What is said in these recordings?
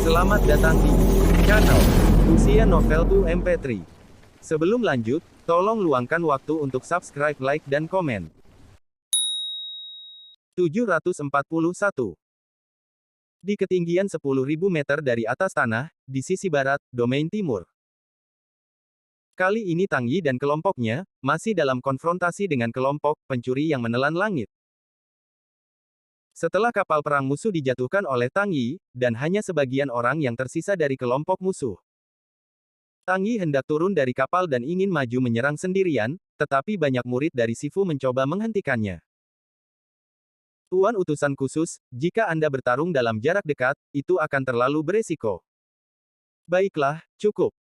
Selamat datang di channel Usia Novel 2 MP3. Sebelum lanjut, tolong luangkan waktu untuk subscribe, like, dan komen. 741. Di ketinggian 10.000 meter dari atas tanah, di sisi barat, domain timur. Kali ini Tang Yi dan kelompoknya, masih dalam konfrontasi dengan kelompok pencuri yang menelan langit. Setelah kapal perang musuh dijatuhkan oleh Tang Yi, dan hanya sebagian orang yang tersisa dari kelompok musuh. Tang Yi hendak turun dari kapal dan ingin maju menyerang sendirian, tetapi banyak murid dari Sifu mencoba menghentikannya. Tuan utusan khusus, jika Anda bertarung dalam jarak dekat, itu akan terlalu beresiko. Baiklah, cukup.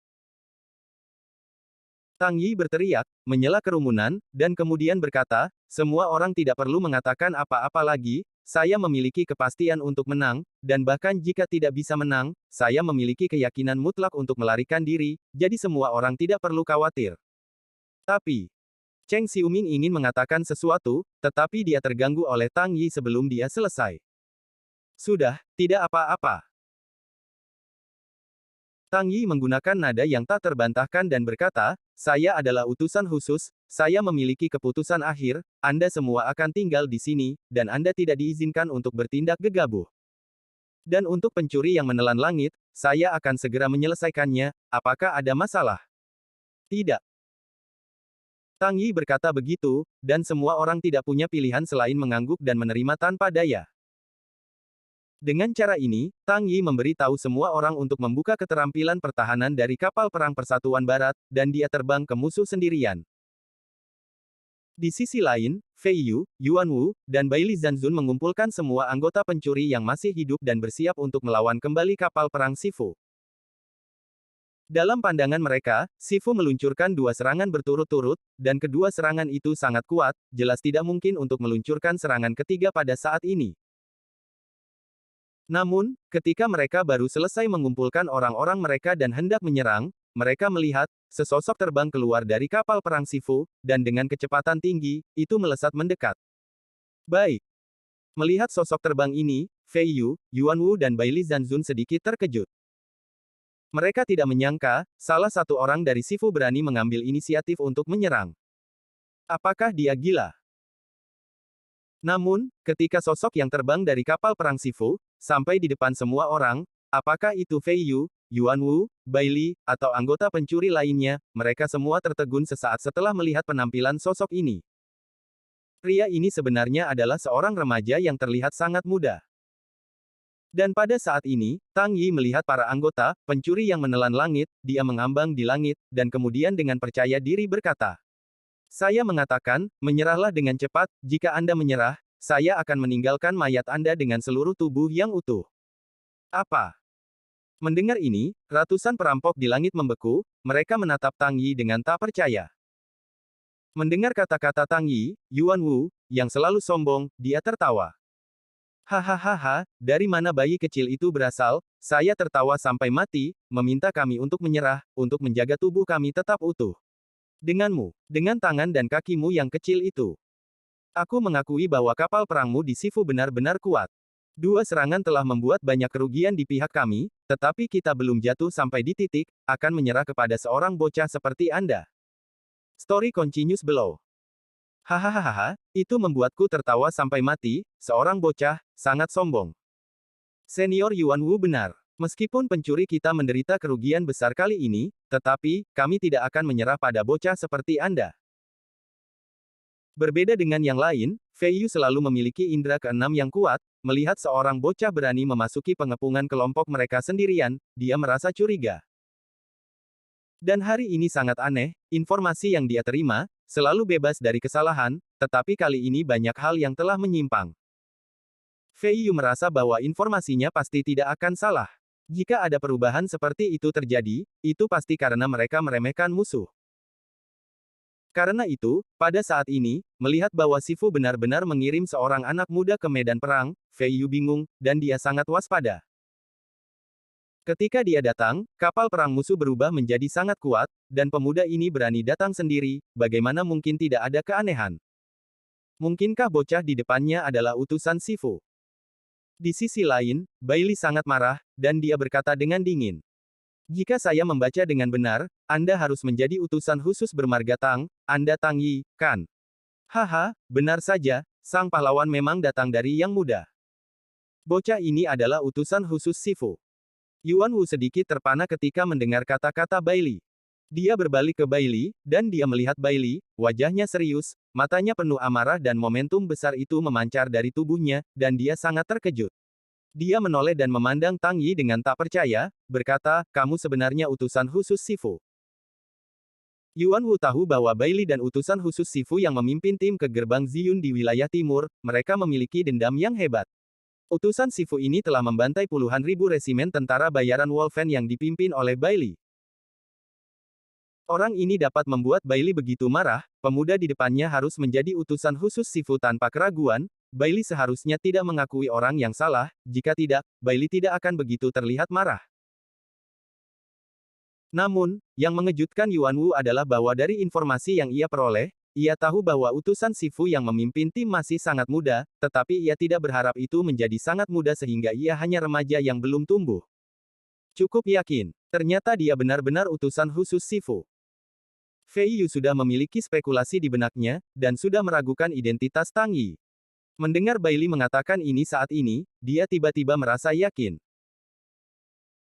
Tang Yi berteriak, menyela kerumunan, dan kemudian berkata, semua orang tidak perlu mengatakan apa-apa lagi, saya memiliki kepastian untuk menang, dan bahkan jika tidak bisa menang, saya memiliki keyakinan mutlak untuk melarikan diri, jadi semua orang tidak perlu khawatir. Tapi, Cheng Xiuming ingin mengatakan sesuatu, tetapi dia terganggu oleh Tang Yi sebelum dia selesai. Sudah, tidak apa-apa. Tang Yi menggunakan nada yang tak terbantahkan dan berkata, saya adalah utusan khusus, saya memiliki keputusan akhir, Anda semua akan tinggal di sini, dan Anda tidak diizinkan untuk bertindak gegabah. Dan untuk pencuri yang menelan langit, saya akan segera menyelesaikannya, apakah ada masalah? Tidak. Tang Yi berkata begitu, dan semua orang tidak punya pilihan selain mengangguk dan menerima tanpa daya. Dengan cara ini, Tang Yi memberi tahu semua orang untuk membuka keterampilan pertahanan dari kapal perang Persatuan Barat, dan dia terbang ke musuh sendirian. Di sisi lain, Fei Yu, Yuan Wu, dan Bai Li Zanzun mengumpulkan semua anggota pencuri yang masih hidup dan bersiap untuk melawan kembali kapal perang Sifu. Dalam pandangan mereka, Sifu meluncurkan dua serangan berturut-turut, dan kedua serangan itu sangat kuat, jelas tidak mungkin untuk meluncurkan serangan ketiga pada saat ini. Namun, ketika mereka baru selesai mengumpulkan orang-orang mereka dan hendak menyerang, mereka melihat sesosok terbang keluar dari kapal perang Sifu, dan dengan kecepatan tinggi, itu melesat mendekat. Baik. Melihat sosok terbang ini, Fei Yu, Yuan Wu dan Bai Li Zanzun sedikit terkejut. Mereka tidak menyangka, salah satu orang dari Sifu berani mengambil inisiatif untuk menyerang. Apakah dia gila? Namun, ketika sosok yang terbang dari kapal perang Sifu, sampai di depan semua orang, apakah itu Fei Yu, Yuan Wu, Bai Li, atau anggota pencuri lainnya, mereka semua tertegun sesaat setelah melihat penampilan sosok ini. Pria ini sebenarnya adalah seorang remaja yang terlihat sangat muda. Dan pada saat ini, Tang Yi melihat para anggota pencuri yang menelan langit, dia mengambang di langit, dan kemudian dengan percaya diri berkata, saya mengatakan, menyerahlah dengan cepat, jika Anda menyerah, saya akan meninggalkan mayat Anda dengan seluruh tubuh yang utuh. Apa? Mendengar ini, ratusan perampok di langit membeku, mereka menatap Tang Yi dengan tak percaya. Mendengar kata-kata Tang Yi, Yuan Wu, yang selalu sombong, dia tertawa. Hahaha, dari mana bayi kecil itu berasal? Saya tertawa sampai mati, meminta kami untuk menyerah, untuk menjaga tubuh kami tetap utuh. Denganmu, dengan tangan dan kakimu yang kecil itu. Aku mengakui bahwa kapal perangmu di Sifu benar-benar kuat. Dua serangan telah membuat banyak kerugian di pihak kami, tetapi kita belum jatuh sampai di titik, akan menyerah kepada seorang bocah seperti Anda. Story continues below. Hahaha, itu membuatku tertawa sampai mati, seorang bocah, sangat sombong. Senior Yuan Wu benar. Meskipun pencuri kita menderita kerugian besar kali ini, tetapi, kami tidak akan menyerah pada bocah seperti Anda. Berbeda dengan yang lain, Fei Yu selalu memiliki indera keenam yang kuat, melihat seorang bocah berani memasuki pengepungan kelompok mereka sendirian, dia merasa curiga. Dan hari ini sangat aneh, informasi yang dia terima, selalu bebas dari kesalahan, tetapi kali ini banyak hal yang telah menyimpang. Fei Yu merasa bahwa informasinya pasti tidak akan salah. Jika ada perubahan seperti itu terjadi, itu pasti karena mereka meremehkan musuh. Karena itu, pada saat ini, melihat bahwa Sifu benar-benar mengirim seorang anak muda ke medan perang, Fei Yu bingung, dan dia sangat waspada. Ketika dia datang, kapal perang musuh berubah menjadi sangat kuat, dan pemuda ini berani datang sendiri, bagaimana mungkin tidak ada keanehan? Mungkinkah bocah di depannya adalah utusan Sifu? Di sisi lain, Bailey sangat marah, dan dia berkata dengan dingin. Jika saya membaca dengan benar, Anda harus menjadi utusan khusus bermarga Tang, Anda Tang Yi, kan? Haha, benar saja, sang pahlawan memang datang dari Yang Muda. Bocah ini adalah utusan khusus Sifu. Yuan Wu sedikit terpana ketika mendengar kata-kata Bailey. Dia berbalik ke Bailey, dan dia melihat Bailey, wajahnya serius, matanya penuh amarah dan momentum besar itu memancar dari tubuhnya, dan dia sangat terkejut. Dia menoleh dan memandang Tang Yi dengan tak percaya, berkata, kamu sebenarnya utusan khusus Sifu. Yuan Wu tahu bahwa Bailey dan utusan khusus Sifu yang memimpin tim ke gerbang Ziyun di wilayah timur, mereka memiliki dendam yang hebat. Utusan Sifu ini telah membantai puluhan ribu resimen tentara bayaran Wolfen yang dipimpin oleh Bailey. Orang ini dapat membuat Bailey begitu marah, pemuda di depannya harus menjadi utusan khusus Sifu tanpa keraguan, Bailey seharusnya tidak mengakui orang yang salah, jika tidak, Bailey tidak akan begitu terlihat marah. Namun, yang mengejutkan Yuan Wu adalah bahwa dari informasi yang ia peroleh, ia tahu bahwa utusan Sifu yang memimpin tim masih sangat muda, tetapi ia tidak berharap itu menjadi sangat muda sehingga ia hanya remaja yang belum tumbuh. Cukup yakin, ternyata dia benar-benar utusan khusus Sifu. Fei Yu sudah memiliki spekulasi di benaknya, dan sudah meragukan identitas Tang Yi. Mendengar Bailey mengatakan ini saat ini, dia tiba-tiba merasa yakin.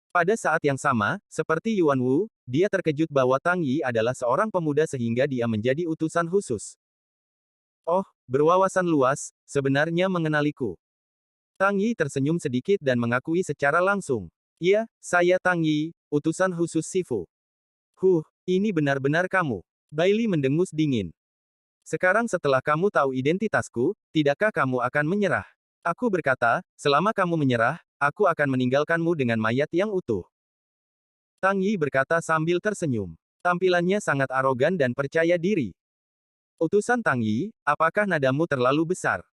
Pada saat yang sama, seperti Yuan Wu, dia terkejut bahwa Tang Yi adalah seorang pemuda sehingga dia menjadi utusan khusus. Oh, berwawasan luas, sebenarnya mengenaliku. Tang Yi tersenyum sedikit dan mengakui secara langsung. Iya, saya Tang Yi, utusan khusus Sifu. Ini benar-benar kamu. Bailey mendengus dingin. Sekarang setelah kamu tahu identitasku, tidakkah kamu akan menyerah? Aku berkata, selama kamu menyerah, aku akan meninggalkanmu dengan mayat yang utuh. Tang Yi berkata sambil tersenyum. Tampilannya sangat arogan dan percaya diri. Utusan Tang Yi, apakah nadamu terlalu besar?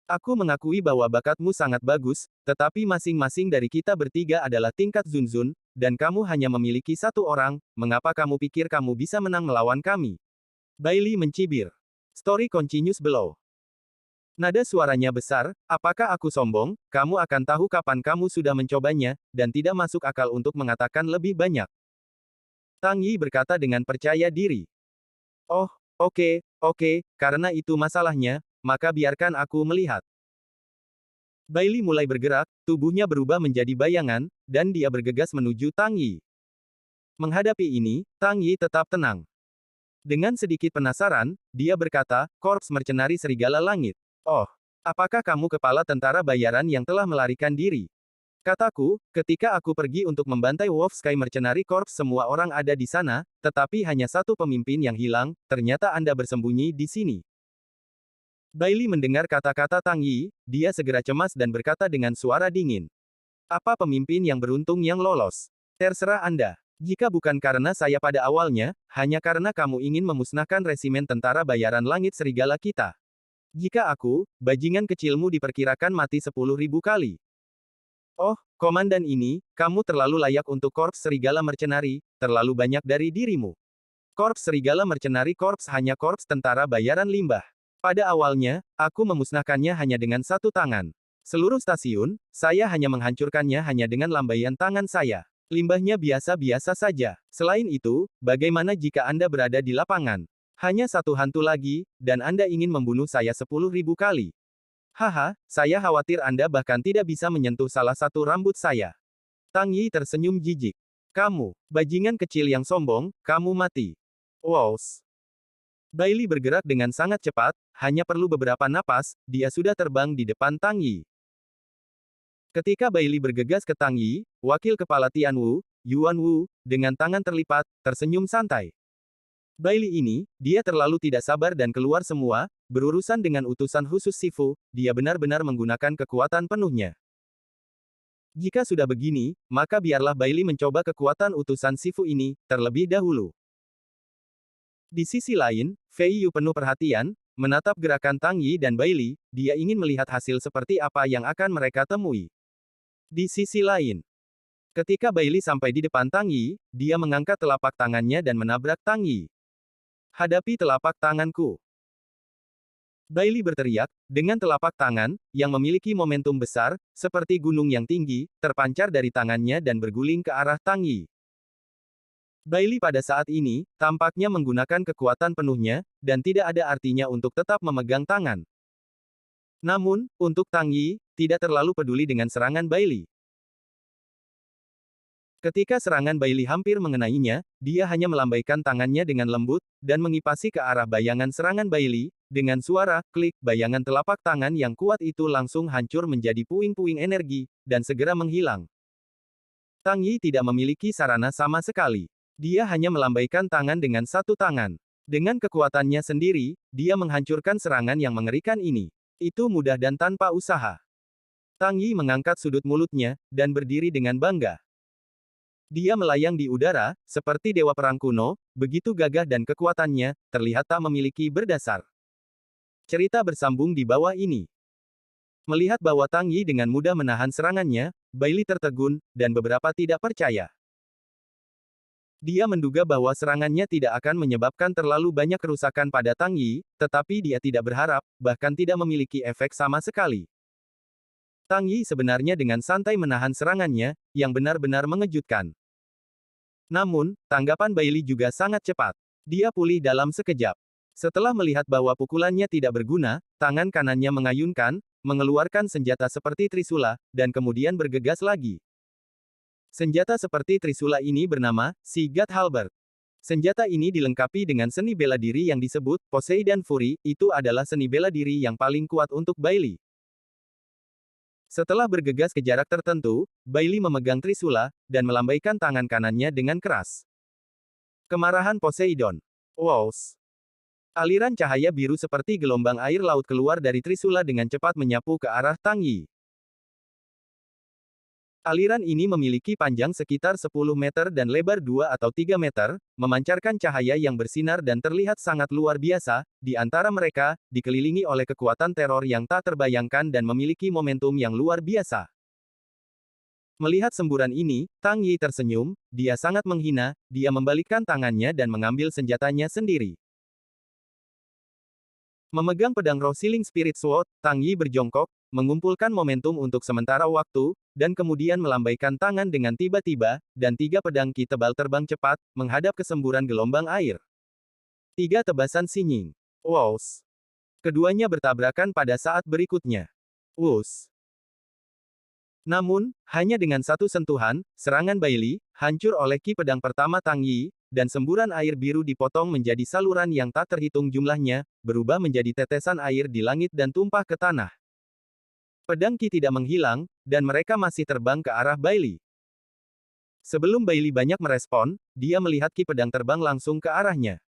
Aku mengakui bahwa bakatmu sangat bagus, tetapi masing-masing dari kita bertiga adalah tingkat Zunzun, dan kamu hanya memiliki satu orang, mengapa kamu pikir kamu bisa menang melawan kami? Bailey mencibir. Story continues below. Nada suaranya besar, apakah aku sombong, kamu akan tahu kapan kamu sudah mencobanya, dan tidak masuk akal untuk mengatakan lebih banyak. Tang Yi berkata dengan percaya diri. Oh, oke, karena itu masalahnya, maka biarkan aku melihat. Bailey mulai bergerak, tubuhnya berubah menjadi bayangan, dan dia bergegas menuju Tang Yi. Menghadapi ini, Tang Yi tetap tenang. Dengan sedikit penasaran, dia berkata, Korps Mercenari Serigala Langit. Oh, apakah kamu kepala tentara bayaran yang telah melarikan diri? Kataku, ketika aku pergi untuk membantai Wolf Sky Mercenary Corps semua orang ada di sana, tetapi hanya satu pemimpin yang hilang, ternyata Anda bersembunyi di sini. Bailey mendengar kata-kata Tang Yi, dia segera cemas dan berkata dengan suara dingin. Apa pemimpin yang beruntung yang lolos? Terserah Anda. Jika bukan karena saya pada awalnya, hanya karena kamu ingin memusnahkan resimen tentara bayaran langit serigala kita. Jika aku, bajingan kecilmu diperkirakan mati 10.000 kali. Oh, komandan ini, kamu terlalu layak untuk Korps Serigala Mercenari, terlalu banyak dari dirimu. Korps Serigala Mercenari Korps hanya korps tentara bayaran limbah. Pada awalnya, aku memusnahkannya hanya dengan satu tangan. Seluruh stasiun, saya hanya menghancurkannya hanya dengan lambaian tangan saya. Limbahnya biasa-biasa saja. Selain itu, bagaimana jika Anda berada di lapangan? Hanya satu hantu lagi, dan Anda ingin membunuh saya 10.000 kali. Haha, saya khawatir Anda bahkan tidak bisa menyentuh salah satu rambut saya. Tang Yi tersenyum jijik. Kamu, bajingan kecil yang sombong, kamu mati. Wows. Bailey bergerak dengan sangat cepat, hanya perlu beberapa napas, dia sudah terbang di depan Tang Yi. Ketika Bailey bergegas ke Tang Yi, wakil kepala Tianwu, Yuan Wu, dengan tangan terlipat, tersenyum santai. Bailey ini, dia terlalu tidak sabar dan keluar semua, berurusan dengan utusan khusus Sifu, dia benar-benar menggunakan kekuatan penuhnya. Jika sudah begini, maka biarlah Bailey mencoba kekuatan utusan Sifu ini, terlebih dahulu. Di sisi lain, Fei Yu penuh perhatian, menatap gerakan Tang Yi dan Bailey, dia ingin melihat hasil seperti apa yang akan mereka temui. Di sisi lain, ketika Bailey sampai di depan Tang Yi, dia mengangkat telapak tangannya dan menabrak Tang Yi. Hadapi telapak tanganku. Bailey berteriak, dengan telapak tangan, yang memiliki momentum besar, seperti gunung yang tinggi, terpancar dari tangannya dan berguling ke arah Tang Yi. Bailey pada saat ini, tampaknya menggunakan kekuatan penuhnya, dan tidak ada artinya untuk tetap memegang tangan. Namun, untuk Tang Yi, tidak terlalu peduli dengan serangan Bailey. Ketika serangan Bailey hampir mengenainya, dia hanya melambaikan tangannya dengan lembut, dan mengipasi ke arah bayangan serangan Bailey. Dengan suara klik, bayangan telapak tangan yang kuat itu langsung hancur menjadi puing-puing energi, dan segera menghilang. Tang Yi tidak memiliki sarana sama sekali. Dia hanya melambaikan tangan dengan satu tangan. Dengan kekuatannya sendiri, dia menghancurkan serangan yang mengerikan ini. Itu mudah dan tanpa usaha. Tang Yi mengangkat sudut mulutnya, dan berdiri dengan bangga. Dia melayang di udara, seperti dewa perang kuno, begitu gagah dan kekuatannya, terlihat tak memiliki berdasar. Cerita bersambung di bawah ini. Melihat bahwa Tang Yi dengan mudah menahan serangannya, Bailey tertegun, dan beberapa tidak percaya. Dia menduga bahwa serangannya tidak akan menyebabkan terlalu banyak kerusakan pada Tang Yi, tetapi dia tidak berharap, bahkan tidak memiliki efek sama sekali. Tang Yi sebenarnya dengan santai menahan serangannya, yang benar-benar mengejutkan. Namun, tanggapan Bailey juga sangat cepat. Dia pulih dalam sekejap. Setelah melihat bahwa pukulannya tidak berguna, tangan kanannya mengayunkan, mengeluarkan senjata seperti trisula, dan kemudian bergegas lagi. Senjata seperti trisula ini bernama Sigurd Halberd. Senjata ini dilengkapi dengan seni bela diri yang disebut Poseidon Fury. Itu adalah seni bela diri yang paling kuat untuk Bailey. Setelah bergegas ke jarak tertentu, Bailey memegang trisula, dan melambaikan tangan kanannya dengan keras. Kemarahan Poseidon. Wows! Aliran cahaya biru seperti gelombang air laut keluar dari trisula dengan cepat menyapu ke arah Tang Yi. Aliran ini memiliki panjang sekitar 10 meter dan lebar 2 atau 3 meter, memancarkan cahaya yang bersinar dan terlihat sangat luar biasa. Di antara mereka, dikelilingi oleh kekuatan teror yang tak terbayangkan dan memiliki momentum yang luar biasa. Melihat semburan ini, Tang Yi tersenyum, dia sangat menghina, dia membalikkan tangannya dan mengambil senjatanya sendiri. Memegang pedang Roh Sealing Spirit Sword, Tang Yi berjongkok, mengumpulkan momentum untuk sementara waktu, dan kemudian melambaikan tangan dengan tiba-tiba, dan 3 pedang ki tebal terbang cepat, menghadap ke semburan gelombang air. 3 tebasan sinying. Wows! Keduanya bertabrakan pada saat berikutnya. Wus! Namun, hanya dengan satu sentuhan, serangan Bailey, hancur oleh ki pedang pertama Tang Yi, dan semburan air biru dipotong menjadi saluran yang tak terhitung jumlahnya, berubah menjadi tetesan air di langit dan tumpah ke tanah. Pedang Ki tidak menghilang, dan mereka masih terbang ke arah Bailey. Sebelum Bailey banyak merespon, dia melihat Ki pedang terbang langsung ke arahnya.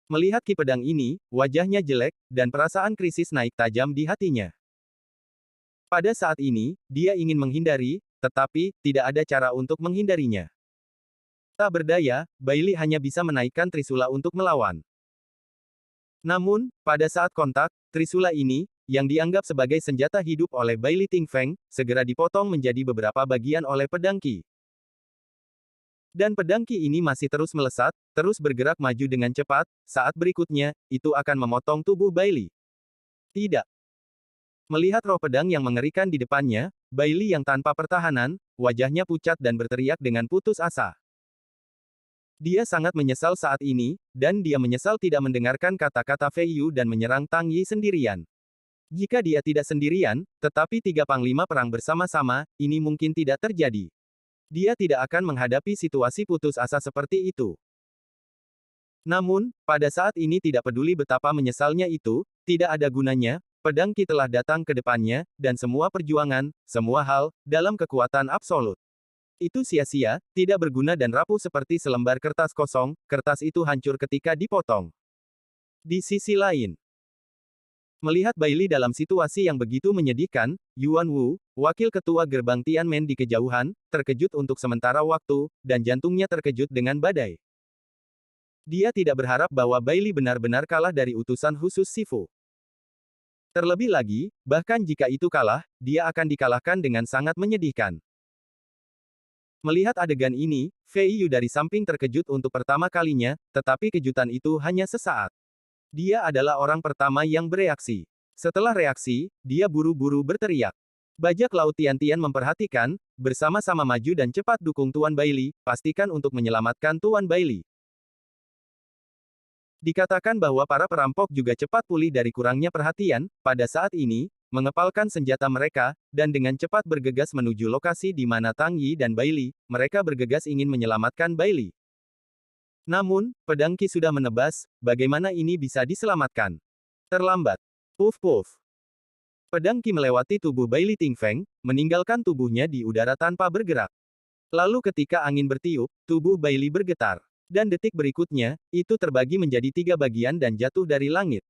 Melihat Ki pedang ini, wajahnya jelek, dan perasaan krisis naik tajam di hatinya. Pada saat ini, dia ingin menghindari, tetapi, tidak ada cara untuk menghindarinya. Tak berdaya, Bailey hanya bisa menaikkan trisula untuk melawan. Namun, pada saat kontak, trisula ini, yang dianggap sebagai senjata hidup oleh Bailey Tingfeng, segera dipotong menjadi beberapa bagian oleh pedang Ki. Dan pedang Ki ini masih terus melesat, terus bergerak maju dengan cepat, saat berikutnya, itu akan memotong tubuh Bailey. Tidak. Melihat roh pedang yang mengerikan di depannya, Bailey yang tanpa pertahanan, wajahnya pucat dan berteriak dengan putus asa. Dia sangat menyesal saat ini, dan dia menyesal tidak mendengarkan kata-kata Fei Yu dan menyerang Tang Yi sendirian. Jika dia tidak sendirian, tetapi 3 panglima perang bersama-sama, ini mungkin tidak terjadi. Dia tidak akan menghadapi situasi putus asa seperti itu. Namun, pada saat ini tidak peduli betapa menyesalnya itu, tidak ada gunanya, pedang Ki telah datang ke depannya, dan semua perjuangan, semua hal, dalam kekuatan absolut. Itu sia-sia, tidak berguna dan rapuh seperti selembar kertas kosong, kertas itu hancur ketika dipotong. Di sisi lain, melihat Bailey dalam situasi yang begitu menyedihkan, Yuan Wu, wakil ketua gerbang Tianmen di kejauhan, terkejut untuk sementara waktu, dan jantungnya terkejut dengan badai. Dia tidak berharap bahwa Bailey benar-benar kalah dari utusan khusus Sifu. Terlebih lagi, bahkan jika itu kalah, dia akan dikalahkan dengan sangat menyedihkan. Melihat adegan ini, Fei Yu dari samping terkejut untuk pertama kalinya, tetapi kejutan itu hanya sesaat. Dia adalah orang pertama yang bereaksi. Setelah reaksi, dia buru-buru berteriak. Bajak laut Tian-Tian memperhatikan, bersama-sama maju dan cepat dukung Tuan Bailey, pastikan untuk menyelamatkan Tuan Bailey. Dikatakan bahwa para perampok juga cepat pulih dari kurangnya perhatian, pada saat ini, mengepalkan senjata mereka, dan dengan cepat bergegas menuju lokasi di mana Tang Yi dan Bailey, mereka bergegas ingin menyelamatkan Bailey. Namun, pedang Qi sudah menebas, bagaimana ini bisa diselamatkan? Terlambat. Puff-puff. Pedang Qi melewati tubuh Bailey Tingfeng, meninggalkan tubuhnya di udara tanpa bergerak. Lalu ketika angin bertiup, tubuh Bailey bergetar. Dan detik berikutnya, itu terbagi menjadi 3 bagian dan jatuh dari langit.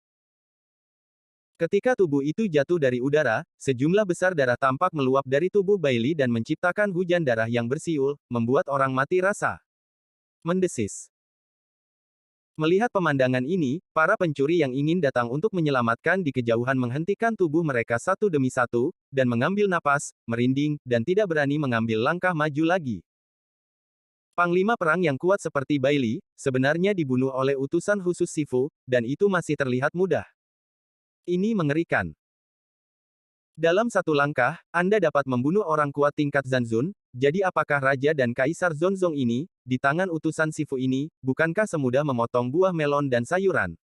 Ketika tubuh itu jatuh dari udara, sejumlah besar darah tampak meluap dari tubuh Bailey dan menciptakan hujan darah yang bersiul, membuat orang mati rasa. Mendesis. Melihat pemandangan ini, para pencuri yang ingin datang untuk menyelamatkan di kejauhan menghentikan tubuh mereka satu demi satu, dan mengambil napas, merinding, dan tidak berani mengambil langkah maju lagi. Panglima perang yang kuat seperti Bailey, sebenarnya dibunuh oleh utusan khusus Sifu, dan itu masih terlihat mudah. Ini mengerikan. Dalam satu langkah, Anda dapat membunuh orang kuat tingkat Zanzun, jadi apakah Raja dan Kaisar Zonzong ini, di tangan utusan Sifu ini, bukankah semudah memotong buah melon dan sayuran?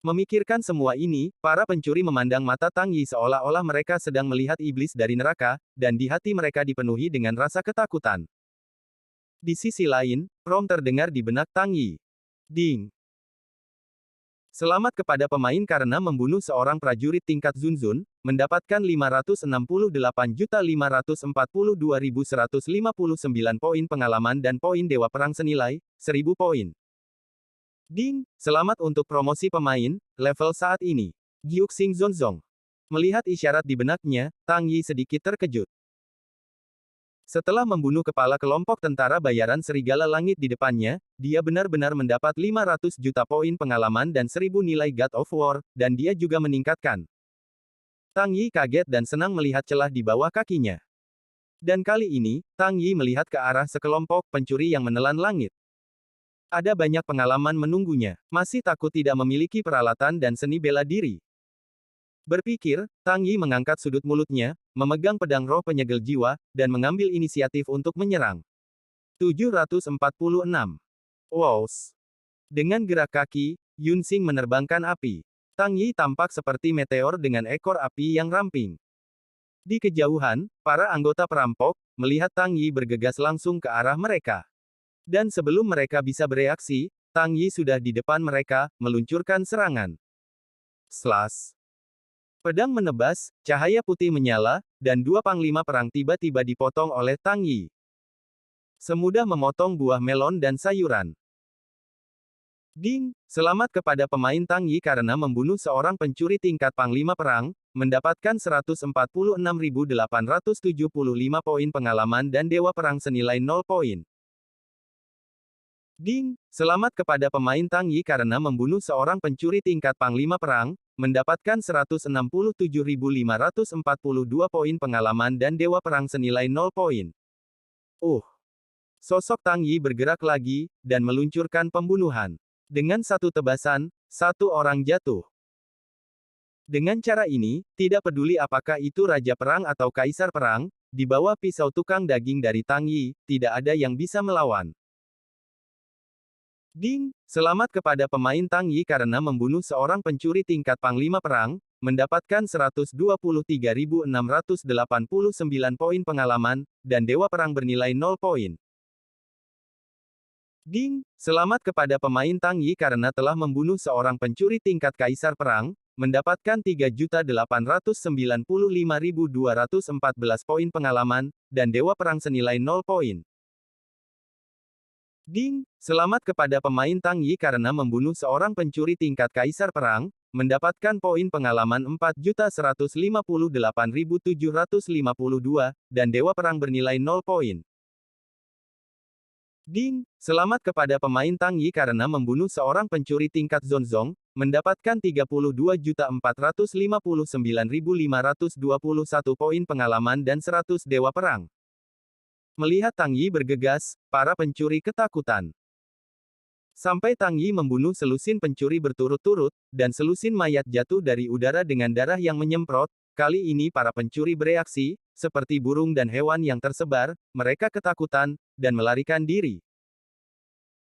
Memikirkan semua ini, para pencuri memandang mata Tang Yi seolah-olah mereka sedang melihat iblis dari neraka, dan di hati mereka dipenuhi dengan rasa ketakutan. Di sisi lain, Rom terdengar di benak Tang Yi. Ding. Selamat kepada pemain karena membunuh seorang prajurit tingkat Zunzun, mendapatkan 568.542.159 poin pengalaman dan poin Dewa Perang senilai 1.000 poin. Ding, selamat untuk promosi pemain, level saat ini. Gyuxing Zonzong. Melihat isyarat di benaknya, Tang Yi sedikit terkejut. Setelah membunuh kepala kelompok tentara bayaran Serigala Langit di depannya, dia benar-benar mendapat 500 juta poin pengalaman dan 1000 nilai God of War, dan dia juga meningkatkan. Tang Yi kaget dan senang melihat celah di bawah kakinya. Dan kali ini, Tang Yi melihat ke arah sekelompok pencuri yang menelan langit. Ada banyak pengalaman menunggunya, masih takut tidak memiliki peralatan dan seni bela diri. Berpikir, Tang Yi mengangkat sudut mulutnya, memegang pedang roh penyegel jiwa, dan mengambil inisiatif untuk menyerang. 746. Wows. Dengan gerak kaki, Yun Xing menerbangkan api. Tang Yi tampak seperti meteor dengan ekor api yang ramping. Di kejauhan, para anggota perampok, melihat Tang Yi bergegas langsung ke arah mereka. Dan sebelum mereka bisa bereaksi, Tang Yi sudah di depan mereka, meluncurkan serangan. Slash. Pedang menebas, cahaya putih menyala, dan dua panglima perang tiba-tiba dipotong oleh Tang Yi. Semudah memotong buah melon dan sayuran. Ding, selamat kepada pemain Tang Yi karena membunuh seorang pencuri tingkat panglima perang, mendapatkan 146.875 poin pengalaman dan Dewa Perang senilai 0 poin. Ding, selamat kepada pemain Tang Yi karena membunuh seorang pencuri tingkat panglima perang, mendapatkan 167.542 poin pengalaman dan Dewa Perang senilai 0 poin. Sosok Tang Yi bergerak lagi, dan meluncurkan pembunuhan. Dengan satu tebasan, satu orang jatuh. Dengan cara ini, tidak peduli apakah itu Raja Perang atau Kaisar Perang, di bawah pisau tukang daging dari Tang Yi, tidak ada yang bisa melawan. Ding, selamat kepada pemain Tang Yi karena membunuh seorang pencuri tingkat panglima perang, mendapatkan 123.689 poin pengalaman, dan Dewa Perang bernilai 0 poin. Ding, selamat kepada pemain Tang Yi karena telah membunuh seorang pencuri tingkat Kaisar Perang, mendapatkan 3.895.214 poin pengalaman, dan Dewa Perang senilai 0 poin. Ding, selamat kepada pemain Tang Yi karena membunuh seorang pencuri tingkat Kaisar Perang, mendapatkan poin pengalaman 4.158.752, dan Dewa Perang bernilai 0 poin. Ding, selamat kepada pemain Tang Yi karena membunuh seorang pencuri tingkat Zonzong, mendapatkan 32.459.521 poin pengalaman dan 100 Dewa Perang. Melihat Tang Yi bergegas, para pencuri ketakutan. Sampai Tang Yi membunuh selusin pencuri berturut-turut, dan selusin mayat jatuh dari udara dengan darah yang menyemprot. Kali ini para pencuri bereaksi, seperti burung dan hewan yang tersebar, mereka ketakutan, dan melarikan diri.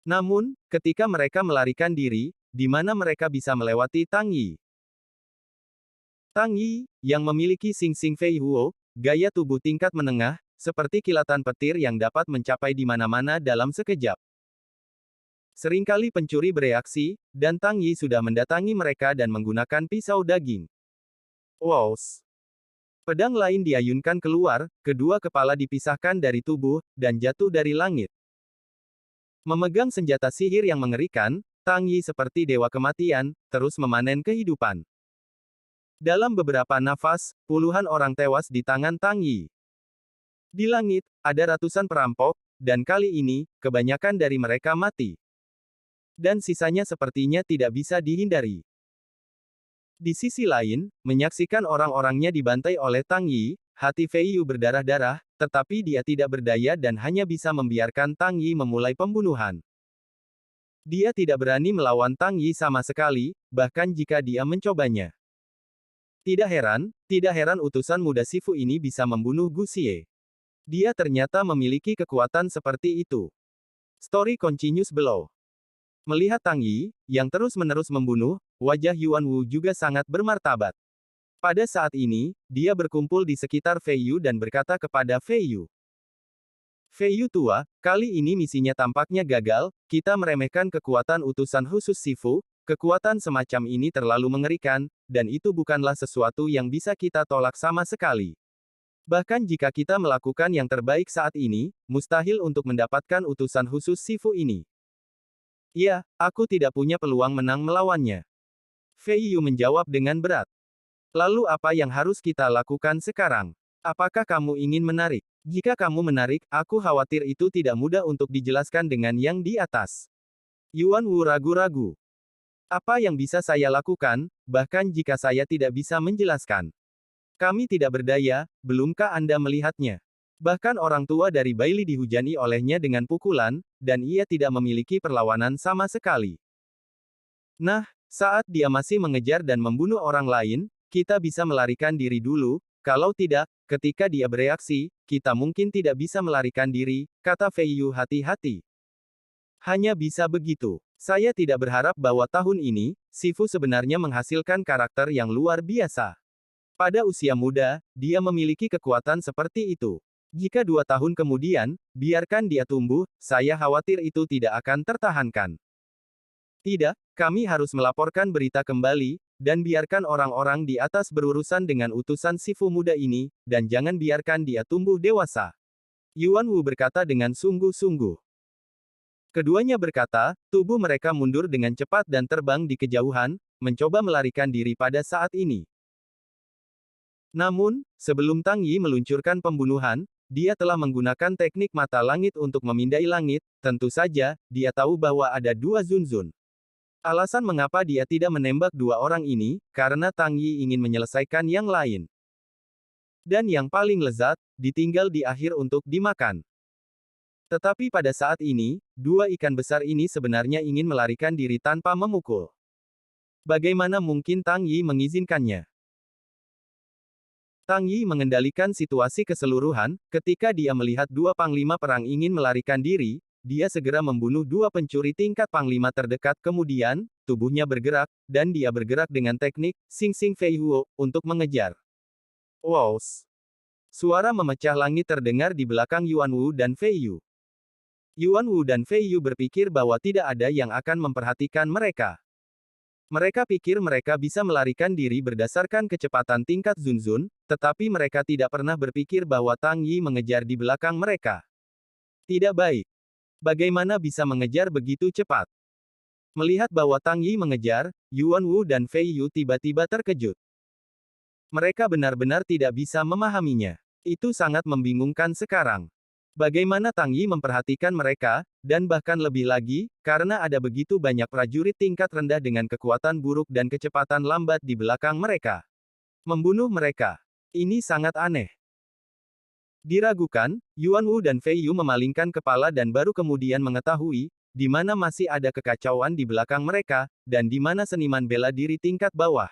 Namun, ketika mereka melarikan diri, di mana mereka bisa melewati Tang Yi? Tang Yi, yang memiliki Xing Xing Fei Huo, gaya tubuh tingkat menengah, seperti kilatan petir yang dapat mencapai di mana-mana dalam sekejap. Seringkali pencuri bereaksi, dan Tang Yi sudah mendatangi mereka dan menggunakan pisau daging. Wows! Pedang lain diayunkan keluar, kedua kepala dipisahkan dari tubuh, dan jatuh dari langit. Memegang senjata sihir yang mengerikan, Tang Yi seperti dewa kematian, terus memanen kehidupan. Dalam beberapa nafas, puluhan orang tewas di tangan Tang Yi. Di langit, ada ratusan perampok, dan kali ini, kebanyakan dari mereka mati. Dan sisanya sepertinya tidak bisa dihindari. Di sisi lain, menyaksikan orang-orangnya dibantai oleh Tang Yi, hati Fei Yu berdarah-darah, tetapi dia tidak berdaya dan hanya bisa membiarkan Tang Yi memulai pembunuhan. Dia tidak berani melawan Tang Yi sama sekali, bahkan jika dia mencobanya. Tidak heran utusan muda Sifu ini bisa membunuh Gu Xie. Dia ternyata memiliki kekuatan seperti itu. Story continues below. Melihat Tang Yi, yang terus-menerus membunuh, wajah Yuan Wu juga sangat bermartabat. Pada saat ini, dia berkumpul di sekitar Fei Yu dan berkata kepada Fei Yu. Fei Yu tua, kali ini misinya tampaknya gagal, kita meremehkan kekuatan utusan khusus Sifu, kekuatan semacam ini terlalu mengerikan, dan itu bukanlah sesuatu yang bisa kita tolak sama sekali. Bahkan jika kita melakukan yang terbaik saat ini, mustahil untuk mendapatkan utusan khusus Sifu ini. Ya, aku tidak punya peluang menang melawannya. Fei Yu menjawab dengan berat. Lalu apa yang harus kita lakukan sekarang? Apakah kamu ingin menarik? Jika kamu menarik, aku khawatir itu tidak mudah untuk dijelaskan dengan yang di atas. Yuan Wu ragu-ragu. Apa yang bisa saya lakukan, bahkan jika saya tidak bisa menjelaskan? Kami tidak berdaya, belumkah Anda melihatnya? Bahkan orang tua dari Bailey dihujani olehnya dengan pukulan, dan ia tidak memiliki perlawanan sama sekali. Nah, saat dia masih mengejar dan membunuh orang lain, kita bisa melarikan diri dulu, kalau tidak, ketika dia bereaksi, kita mungkin tidak bisa melarikan diri, kata Fei Yu hati-hati. Hanya bisa begitu. Saya tidak berharap bahwa tahun ini, Sifu sebenarnya menghasilkan karakter yang luar biasa. Pada usia muda, dia memiliki kekuatan seperti itu. Jika 2 tahun kemudian, biarkan dia tumbuh, saya khawatir itu tidak akan tertahankan. Tidak, kami harus melaporkan berita kembali, dan biarkan orang-orang di atas berurusan dengan utusan Sifu muda ini, dan jangan biarkan dia tumbuh dewasa. Yuan Wu berkata dengan sungguh-sungguh. Keduanya berkata, tubuh mereka mundur dengan cepat dan terbang di kejauhan, mencoba melarikan diri pada saat ini. Namun, sebelum Tang Yi meluncurkan pembunuhan, dia telah menggunakan teknik mata langit untuk memindai langit, tentu saja, dia tahu bahwa ada 2 Zunzun. Alasan mengapa dia tidak menembak 2 orang ini, karena Tang Yi ingin menyelesaikan yang lain. Dan yang paling lezat, ditinggal di akhir untuk dimakan. Tetapi pada saat ini, 2 ikan besar ini sebenarnya ingin melarikan diri tanpa memukul. Bagaimana mungkin Tang Yi mengizinkannya? Tang Yi mengendalikan situasi keseluruhan, ketika dia melihat 2 panglima perang ingin melarikan diri, dia segera membunuh 2 pencuri tingkat panglima terdekat kemudian, tubuhnya bergerak, dan dia bergerak dengan teknik, Xing Xing Fei Huo, untuk mengejar. Wows! Suara memecah langit terdengar di belakang Yuan Wu dan Fei Yu. Yuan Wu dan Fei Yu berpikir bahwa tidak ada yang akan memperhatikan mereka. Mereka pikir mereka bisa melarikan diri berdasarkan kecepatan tingkat Zunzun, tetapi mereka tidak pernah berpikir bahwa Tang Yi mengejar di belakang mereka. Tidak baik. Bagaimana bisa mengejar begitu cepat? Melihat bahwa Tang Yi mengejar, Yuan Wu dan Fei Yu tiba-tiba terkejut. Mereka benar-benar tidak bisa memahaminya. Itu sangat membingungkan sekarang. Bagaimana Tang Yi memperhatikan mereka, dan bahkan lebih lagi, karena ada begitu banyak prajurit tingkat rendah dengan kekuatan buruk dan kecepatan lambat di belakang mereka. Membunuh mereka. Ini sangat aneh. Diragukan, Yuan Wu dan Fei Yu memalingkan kepala dan baru kemudian mengetahui, di mana masih ada kekacauan di belakang mereka, dan di mana seniman bela diri tingkat bawah.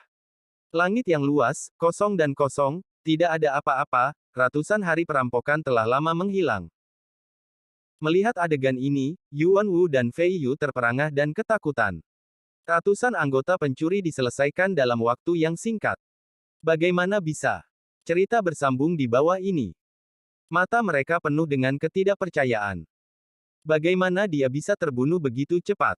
Langit yang luas, kosong dan kosong, tidak ada apa-apa, ratusan hari perampokan telah lama menghilang. Melihat adegan ini, Yuan Wu dan Fei Yu terperangah dan ketakutan. Ratusan anggota pencuri diselesaikan dalam waktu yang singkat. Bagaimana bisa? Cerita bersambung di bawah ini. Mata mereka penuh dengan ketidakpercayaan. Bagaimana dia bisa terbunuh begitu cepat?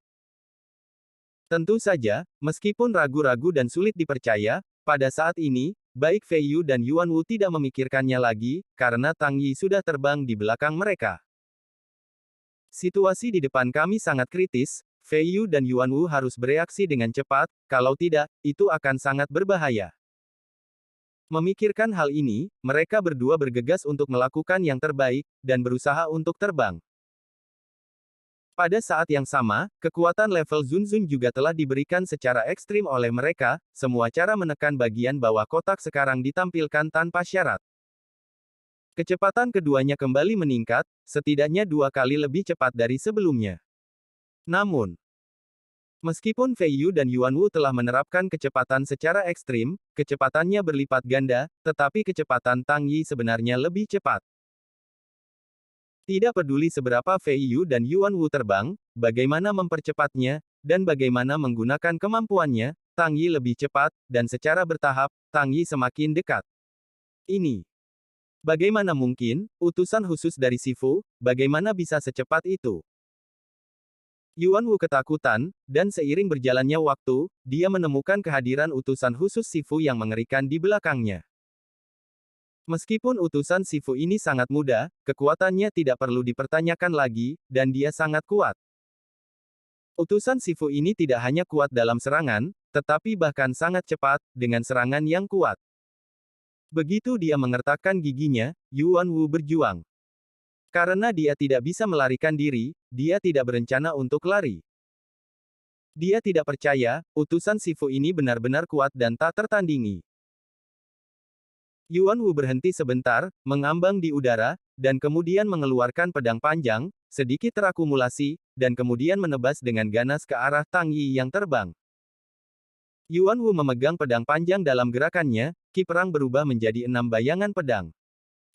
Tentu saja, meskipun ragu-ragu dan sulit dipercaya, pada saat ini, baik Fei Yu dan Yuan Wu tidak memikirkannya lagi, karena Tang Yi sudah terbang di belakang mereka. Situasi di depan kami sangat kritis, Fei Yu dan Yuan Wu harus bereaksi dengan cepat, kalau tidak, itu akan sangat berbahaya. Memikirkan hal ini, mereka berdua bergegas untuk melakukan yang terbaik, dan berusaha untuk terbang. Pada saat yang sama, kekuatan level Zunzun juga telah diberikan secara ekstrim oleh mereka, semua cara menekan bagian bawah kotak sekarang ditampilkan tanpa syarat. Kecepatan keduanya kembali meningkat, setidaknya 2 kali lebih cepat dari sebelumnya. Namun, meskipun Fei Yu dan Yuan Wu telah menerapkan kecepatan secara ekstrim, kecepatannya berlipat ganda, tetapi kecepatan Tang Yi sebenarnya lebih cepat. Tidak peduli seberapa Fei Yu dan Yuan Wu terbang, bagaimana mempercepatnya, dan bagaimana menggunakan kemampuannya, Tang Yi lebih cepat, dan secara bertahap, Tang Yi semakin dekat. Ini. Bagaimana mungkin, utusan khusus dari Sifu, bagaimana bisa secepat itu? Yuan Wu ketakutan, dan seiring berjalannya waktu, dia menemukan kehadiran utusan khusus Sifu yang mengerikan di belakangnya. Meskipun utusan Sifu ini sangat muda, kekuatannya tidak perlu dipertanyakan lagi, dan dia sangat kuat. Utusan Sifu ini tidak hanya kuat dalam serangan, tetapi bahkan sangat cepat, dengan serangan yang kuat. Begitu dia mengertakkan giginya, Yuan Wu berjuang. Karena dia tidak bisa melarikan diri, dia tidak berencana untuk lari. Dia tidak percaya, utusan Sifu ini benar-benar kuat dan tak tertandingi. Yuan Wu berhenti sebentar, mengambang di udara, dan kemudian mengeluarkan pedang panjang, sedikit terakumulasi, dan kemudian menebas dengan ganas ke arah Tang Yi yang terbang. Yuan Wu memegang pedang panjang dalam gerakannya, ki perang berubah menjadi 6 bayangan pedang.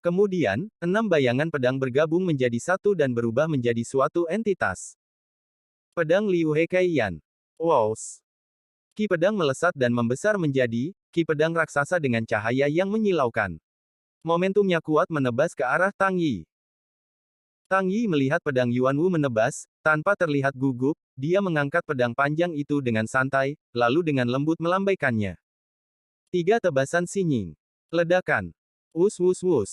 Kemudian, 6 bayangan pedang bergabung menjadi satu dan berubah menjadi suatu entitas. Pedang Liu Hekaiyan. Wows! Ki pedang melesat dan membesar menjadi ki pedang raksasa dengan cahaya yang menyilaukan. Momentumnya kuat menebas ke arah Tang Yi. Tang Yi melihat pedang Yuan Wu menebas, tanpa terlihat gugup, dia mengangkat pedang panjang itu dengan santai, lalu dengan lembut melambaikannya. 3 tebasan sinying. Ledakan. Wus wus wus.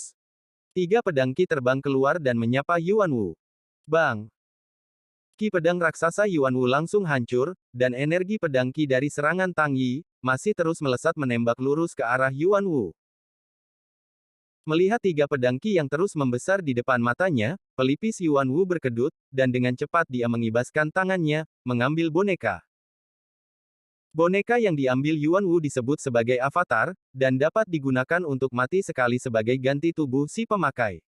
3 pedang ki terbang keluar dan menyapa Yuan Wu. Bang! Ki pedang raksasa Yuan Wu langsung hancur, dan energi pedang ki dari serangan Tang Yi, masih terus melesat menembak lurus ke arah Yuan Wu. Melihat 3 pedang ki yang terus membesar di depan matanya, pelipis Yuan Wu berkedut, dan dengan cepat dia mengibaskan tangannya, mengambil boneka. Boneka yang diambil Yuan Wu disebut sebagai avatar, dan dapat digunakan untuk mati sekali sebagai ganti tubuh si pemakai.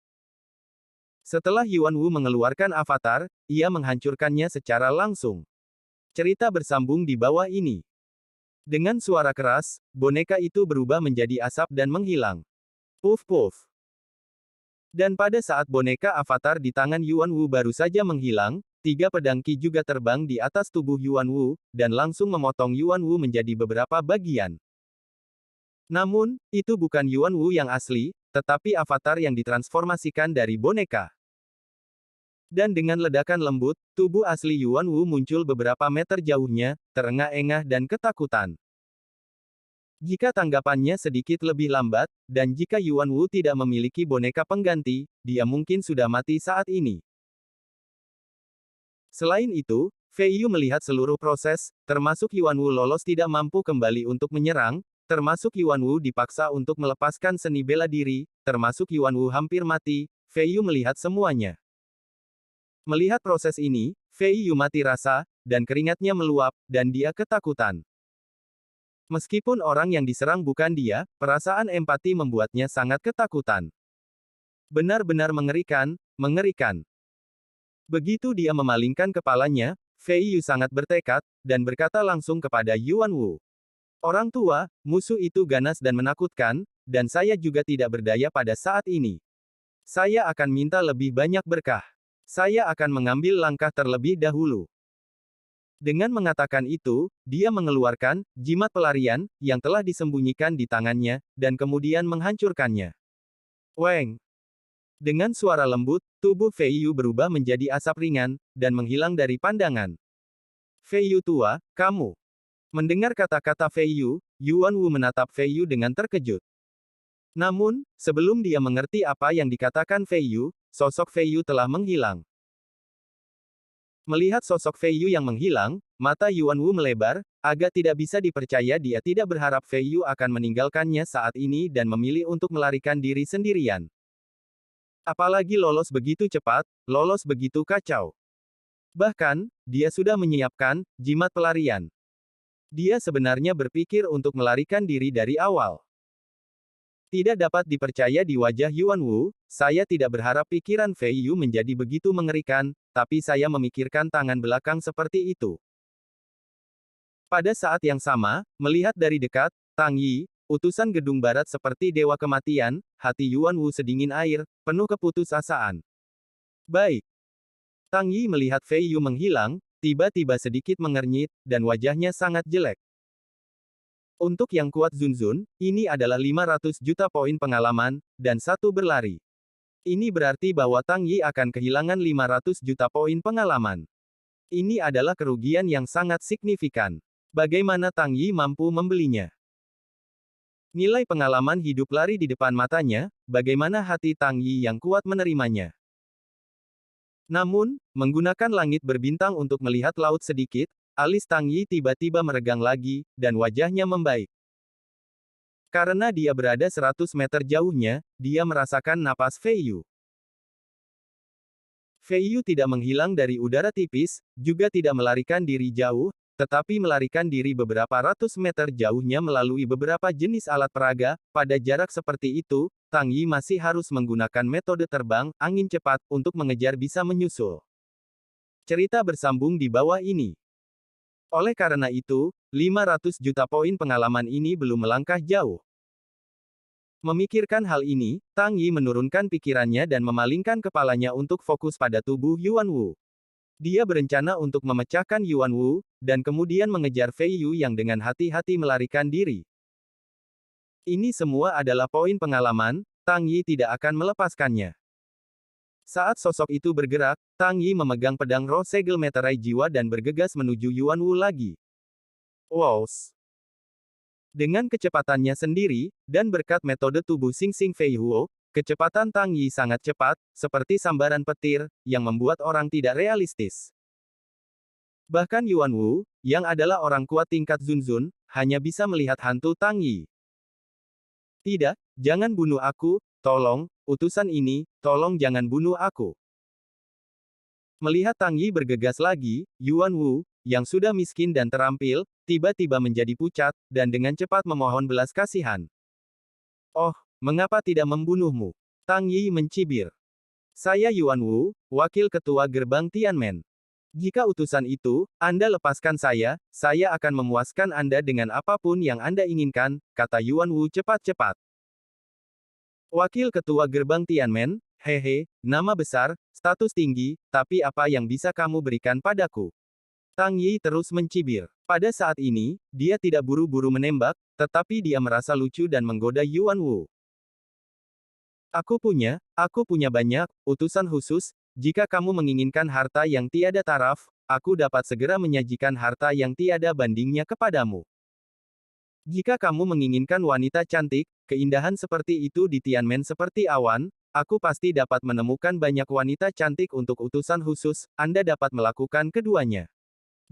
Setelah Yuan Wu mengeluarkan avatar, ia menghancurkannya secara langsung. Cerita bersambung di bawah ini. Dengan suara keras, boneka itu berubah menjadi asap dan menghilang. Puff puff. Dan pada saat boneka avatar di tangan Yuan Wu baru saja menghilang, 3 pedang ki juga terbang di atas tubuh Yuan Wu, dan langsung memotong Yuan Wu menjadi beberapa bagian. Namun, itu bukan Yuan Wu yang asli, tetapi avatar yang ditransformasikan dari boneka. Dan dengan ledakan lembut, tubuh asli Yuan Wu muncul beberapa meter jauhnya, terengah-engah dan ketakutan. Jika tanggapannya sedikit lebih lambat, dan jika Yuan Wu tidak memiliki boneka pengganti, dia mungkin sudah mati saat ini. Selain itu, Fei Yu melihat seluruh proses, termasuk Yuan Wu lolos tidak mampu kembali untuk menyerang, termasuk Yuan Wu dipaksa untuk melepaskan seni bela diri, termasuk Yuan Wu hampir mati, Fei Yu melihat semuanya. Melihat proses ini, Fei Yu mati rasa, dan keringatnya meluap, dan dia ketakutan. Meskipun orang yang diserang bukan dia, perasaan empati membuatnya sangat ketakutan. Benar-benar mengerikan, mengerikan. Begitu dia memalingkan kepalanya, Fei Yu sangat bertekad, dan berkata langsung kepada Yuan Wu. Orang tua, musuh itu ganas dan menakutkan, dan saya juga tidak berdaya pada saat ini. Saya akan minta lebih banyak berkah. Saya akan mengambil langkah terlebih dahulu. Dengan mengatakan itu, dia mengeluarkan jimat pelarian yang telah disembunyikan di tangannya, dan kemudian menghancurkannya. Weng! Dengan suara lembut, tubuh Fei Yu berubah menjadi asap ringan, dan menghilang dari pandangan. Fei Yu tua, kamu. Mendengar kata-kata Fei Yu, Yuan Wu menatap Fei Yu dengan terkejut. Namun, sebelum dia mengerti apa yang dikatakan Fei Yu, sosok Fei Yu telah menghilang. Melihat sosok Fei Yu yang menghilang, mata Yuan Wu melebar, agak tidak bisa dipercaya dia tidak berharap Fei Yu akan meninggalkannya saat ini dan memilih untuk melarikan diri sendirian. Apalagi lolos begitu cepat, lolos begitu kacau. Bahkan, dia sudah menyiapkan jimat pelarian. Dia sebenarnya berpikir untuk melarikan diri dari awal. Tidak dapat dipercaya di wajah Yuan Wu, saya tidak berharap pikiran Fei Yu menjadi begitu mengerikan, tapi saya memikirkan tangan belakang seperti itu. Pada saat yang sama, melihat dari dekat, Tang Yi, utusan gedung barat seperti dewa kematian, hati Yuan Wu sedingin air, penuh keputusasaan. Baik. Tang Yi melihat Fei Yu menghilang, tiba-tiba sedikit mengernyit, dan wajahnya sangat jelek. Untuk yang kuat Zunzun, ini adalah 500 juta poin pengalaman, dan satu berlari. Ini berarti bahwa Tang Yi akan kehilangan 500 juta poin pengalaman. Ini adalah kerugian yang sangat signifikan. Bagaimana Tang Yi mampu membelinya? Nilai pengalaman hidup lari di depan matanya, bagaimana hati Tang Yi yang kuat menerimanya? Namun, menggunakan langit berbintang untuk melihat laut sedikit, alis Tang Yi tiba-tiba meregang lagi, dan wajahnya membaik. Karena dia berada 100 meter jauhnya, dia merasakan napas Fei Yu. Fei Yu tidak menghilang dari udara tipis, juga tidak melarikan diri jauh, tetapi melarikan diri beberapa ratus meter jauhnya melalui beberapa jenis alat peraga. Pada jarak seperti itu, Tang Yi masih harus menggunakan metode terbang, angin cepat, untuk mengejar bisa menyusul. Cerita bersambung di bawah ini. Oleh karena itu, 500 juta poin pengalaman ini belum melangkah jauh. Memikirkan hal ini, Tang Yi menurunkan pikirannya dan memalingkan kepalanya untuk fokus pada tubuh Yuan Wu. Dia berencana untuk memecahkan Yuan Wu, dan kemudian mengejar Fei Yu yang dengan hati-hati melarikan diri. Ini semua adalah poin pengalaman, Tang Yi tidak akan melepaskannya. Saat sosok itu bergerak, Tang Yi memegang pedang roh segel meterai jiwa dan bergegas menuju Yuan Wu lagi. Wows! Dengan kecepatannya sendiri, dan berkat metode tubuh Xing Xing Fei Huo, kecepatan Tang Yi sangat cepat, seperti sambaran petir, yang membuat orang tidak realistis. Bahkan Yuan Wu, yang adalah orang kuat tingkat Zunzun, hanya bisa melihat hantu Tang Yi. Tidak, jangan bunuh aku, tolong, utusan ini, tolong jangan bunuh aku. Melihat Tang Yi bergegas lagi, Yuan Wu, yang sudah miskin dan terampil, tiba-tiba menjadi pucat, dan dengan cepat memohon belas kasihan. Oh, mengapa tidak membunuhmu? Tang Yi mencibir. Saya Yuan Wu, wakil ketua gerbang Tianmen. Jika utusan itu, Anda lepaskan saya akan memuaskan Anda dengan apapun yang Anda inginkan, kata Yuan Wu cepat-cepat. Wakil ketua gerbang Tianmen, hehe, nama besar, status tinggi, tapi apa yang bisa kamu berikan padaku? Tang Yi terus mencibir. Pada saat ini, dia tidak buru-buru menembak, tetapi dia merasa lucu dan menggoda Yuan Wu. Aku punya banyak, utusan khusus, jika kamu menginginkan harta yang tiada taraf, aku dapat segera menyajikan harta yang tiada bandingnya kepadamu. Jika kamu menginginkan wanita cantik, keindahan seperti itu di Tianmen seperti awan, aku pasti dapat menemukan banyak wanita cantik untuk utusan khusus, Anda dapat melakukan keduanya.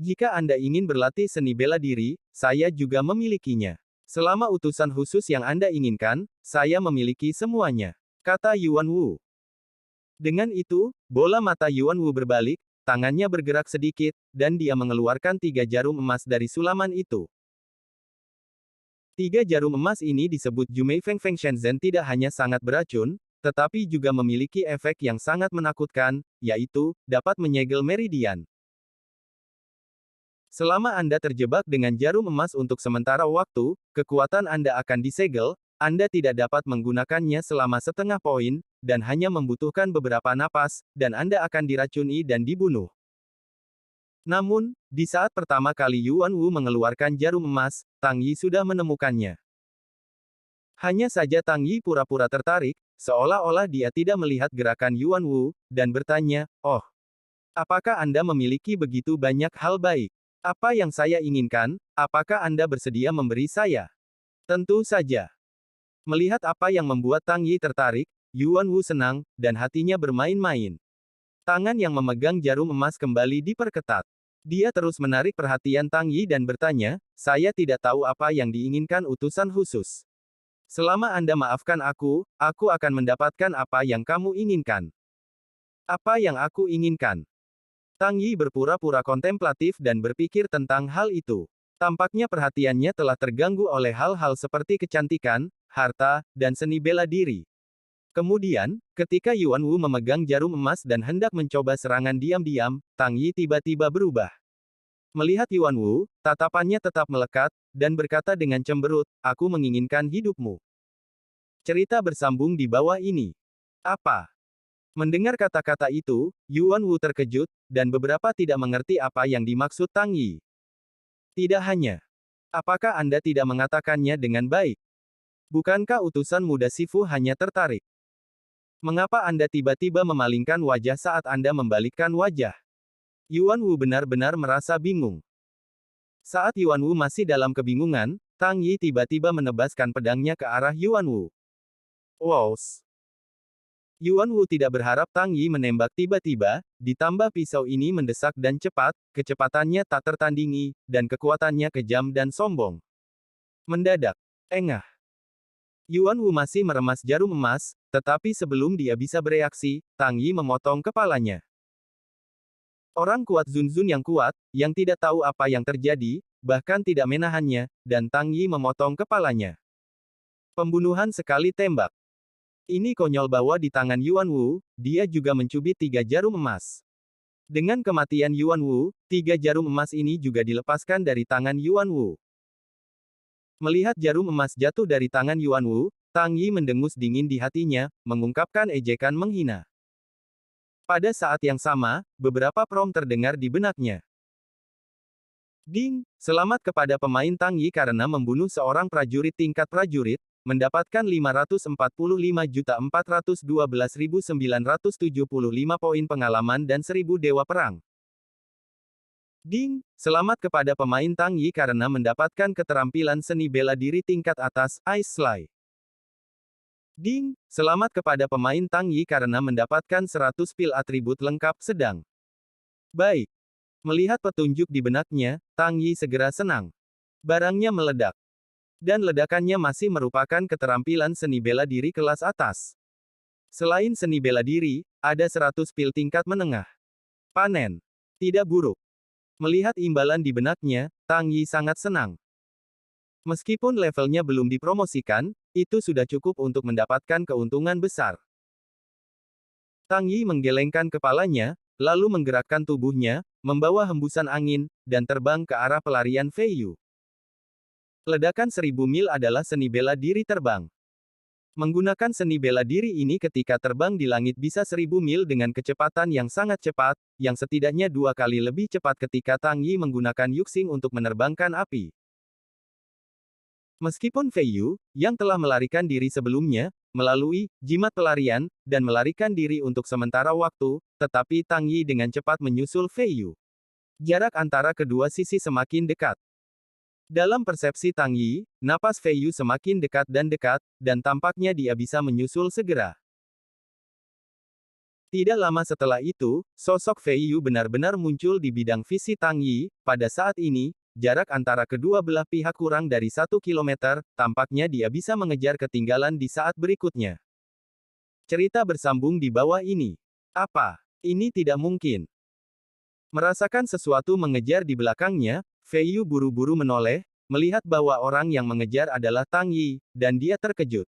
Jika Anda ingin berlatih seni bela diri, saya juga memilikinya. Selama utusan khusus yang Anda inginkan, saya memiliki semuanya, kata Yuan Wu. Dengan itu, bola mata Yuan Wu berbalik, tangannya bergerak sedikit, dan dia mengeluarkan 3 jarum emas dari sulaman itu. 3 jarum emas ini disebut Jumei Feng Feng Shenzhen tidak hanya sangat beracun, tetapi juga memiliki efek yang sangat menakutkan, yaitu dapat menyegel meridian. Selama Anda terjebak dengan jarum emas untuk sementara waktu, kekuatan Anda akan disegel, Anda tidak dapat menggunakannya selama setengah poin, dan hanya membutuhkan beberapa napas, dan Anda akan diracuni dan dibunuh. Namun, di saat pertama kali Yuan Wu mengeluarkan jarum emas, Tang Yi sudah menemukannya. Hanya saja Tang Yi pura-pura tertarik, seolah-olah dia tidak melihat gerakan Yuan Wu, dan bertanya, "Oh, apakah Anda memiliki begitu banyak hal baik? Apa yang saya inginkan, apakah Anda bersedia memberi saya?" Tentu saja. Melihat apa yang membuat Tang Yi tertarik, Yuan Wu senang, dan hatinya bermain-main. Tangan yang memegang jarum emas kembali diperketat. Dia terus menarik perhatian Tang Yi dan bertanya, "Saya tidak tahu apa yang diinginkan utusan khusus. Selama Anda maafkan aku akan mendapatkan apa yang kamu inginkan." "Apa yang aku inginkan?" Tang Yi berpura-pura kontemplatif dan berpikir tentang hal itu. Tampaknya perhatiannya telah terganggu oleh hal-hal seperti kecantikan, harta, dan seni bela diri. Kemudian, ketika Yuan Wu memegang jarum emas dan hendak mencoba serangan diam-diam, Tang Yi tiba-tiba berubah. Melihat Yuan Wu, tatapannya tetap melekat, dan berkata dengan cemberut, "Aku menginginkan hidupmu." Cerita bersambung di bawah ini. Apa? Mendengar kata-kata itu, Yuan Wu terkejut, dan beberapa tidak mengerti apa yang dimaksud Tang Yi. Tidak hanya. Apakah Anda tidak mengatakannya dengan baik? Bukankah utusan muda Sifu hanya tertarik? Mengapa Anda tiba-tiba memalingkan wajah saat Anda membalikkan wajah? Yuan Wu benar-benar merasa bingung. Saat Yuan Wu masih dalam kebingungan, Tang Yi tiba-tiba menebaskan pedangnya ke arah Yuan Wu. Wows! Yuan Wu tidak berharap Tang Yi menembak tiba-tiba, ditambah pisau ini mendesak dan cepat, kecepatannya tak tertandingi, dan kekuatannya kejam dan sombong. Mendadak, engah. Yuan Wu masih meremas jarum emas, tetapi sebelum dia bisa bereaksi, Tang Yi memotong kepalanya. Orang kuat Zun Zun yang kuat, yang tidak tahu apa yang terjadi, bahkan tidak menahannya, dan Tang Yi memotong kepalanya. Pembunuhan sekali tembak. Ini konyol bahwa di tangan Yuan Wu, dia juga mencubit 3 jarum emas. Dengan kematian Yuan Wu, 3 jarum emas ini juga dilepaskan dari tangan Yuan Wu. Melihat jarum emas jatuh dari tangan Yuan Wu, Tang Yi mendengus dingin di hatinya, mengungkapkan ejekan menghina. Pada saat yang sama, beberapa prom terdengar di benaknya. Ding! Selamat kepada pemain Tang Yi karena membunuh seorang prajurit tingkat prajurit, mendapatkan 544.412.975 poin pengalaman dan 1000 dewa perang. Ding! Selamat kepada pemain Tang Yi karena mendapatkan keterampilan seni bela diri tingkat atas, Ice Sly. Ding! Selamat kepada pemain Tang Yi karena mendapatkan 100 pil atribut lengkap sedang. Baik. Melihat petunjuk di benaknya, Tang Yi segera senang. Barangnya meledak. Dan ledakannya masih merupakan keterampilan seni bela diri kelas atas. Selain seni bela diri, ada 100 pil tingkat menengah. Panen. Tidak buruk. Melihat imbalan di benaknya, Tang Yi sangat senang. Meskipun levelnya belum dipromosikan, itu sudah cukup untuk mendapatkan keuntungan besar. Tang Yi menggelengkan kepalanya, lalu menggerakkan tubuhnya, membawa hembusan angin, dan terbang ke arah pelarian Fei Yu. Ledakan 1000 mil adalah seni bela diri terbang. Menggunakan seni bela diri ini ketika terbang di langit bisa 1000 mil dengan kecepatan yang sangat cepat, yang setidaknya 2 kali lebih cepat ketika Tang Yi menggunakan Yuxing untuk menerbangkan api. Meskipun Fei Yu, yang telah melarikan diri sebelumnya, melalui jimat pelarian, dan melarikan diri untuk sementara waktu, tetapi Tang Yi dengan cepat menyusul Fei Yu. Jarak antara kedua sisi semakin dekat. Dalam persepsi Tang Yi, napas Fei Yu semakin dekat, dan tampaknya dia bisa menyusul segera. Tidak lama setelah itu, sosok Fei Yu benar-benar muncul di bidang visi Tang Yi. Pada saat ini, jarak antara kedua belah pihak kurang dari 1 kilometer, tampaknya dia bisa mengejar ketinggalan di saat berikutnya. Cerita bersambung di bawah ini. Apa? Ini tidak mungkin. Merasakan sesuatu mengejar di belakangnya, Fei Yu buru-buru menoleh, melihat bahwa orang yang mengejar adalah Tang Yi, dan dia terkejut.